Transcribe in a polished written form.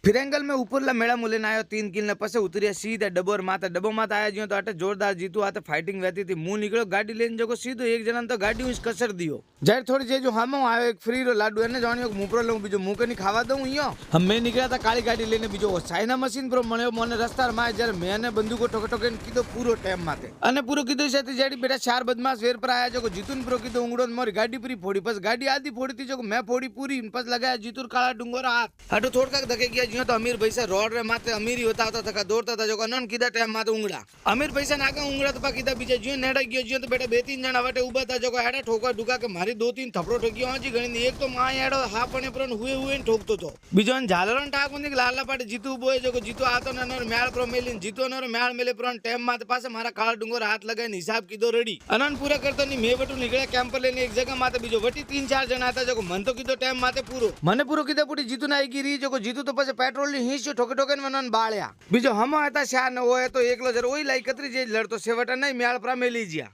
फिर एंगल में ऊपरला मेड़ा मुले आयो 3 किल ने पसे उतरिया सीधा डबोर माता डबो माता आया जियो तो अटे जोरदार जीतू आते फाइटिंग वहती थी मुंह निकलो गाड़ी लेने जको सीधो एक जना तो गाड़ी उस कसर दियो जाय थोड़ी जे जो हम आयो एक फ्री रो लाडू एने जानियो मुपरो लऊं बीजो मुंह के नहीं खावा दूं इयो हम मैं निकला था काली गाड़ी लेने बीजो चाइना मशीन पर मने मने रस्ता माय जरे मैंने बंदूको ठोके ठोके कीधो पूरो टाइम माते अने पूरो कीधो से जेडी बेटा चार बदमाश वेर पर आया जो जीतून प्रो कीधो उंगड़ो मोरी गाड़ी पूरी फोड़ी बस गाड़ी आधी फोड़ी थी जो मैं फोड़ी पूरी बस लगाया जीतूर काला डुंगोरा हाथ हटो थोड़ा धके गया जियो तो अमीर पैसा रोड रे माथे अमीर ही होता था दौड़ता था जो अनन कीधा टाइम माथे उंगड़ा अमीर पैसा नाका उंगड़ा तो कीधा बीजे जियो नेड़ा गयो जियो तो बेटा 2-3 जणा वाटे उभा था जो हेडा ठोका ढुका के मारी 2-3 थपड़ो ठोकियो हाजी गणी एक तो मां हेडो हा पने पर हुए ठोकतो तो बीजो झालरन ठाकुर ने लाला पाटे जीतू बोए जो जीतू आतो नर मेळ प्रो मेलिन जीतो नर मेळ मेले प्रो टाइम माथे पासे मारा काळा डुंगर हाथ लगाने हिसाब कीधो रेडी अनन पूरा करतो नी मे बटू निकळे कैंपर लेने एक जगह माथे बीजो वटी 3-4 जणा था जो मन तो कीधो टाइम माथे पूरो मने पूरो कीधो पूरी जीतू ना आईगी री जो जीतू तो पासे पेट्रोल नी हिस्सो ठोके ठोके मनन बाळ्या बीजो हम आता शा न होय तो एकलो जर ओई लाई कतरी जे लड़तो सेवटा नहीं मेळ प्रा मेली जिया।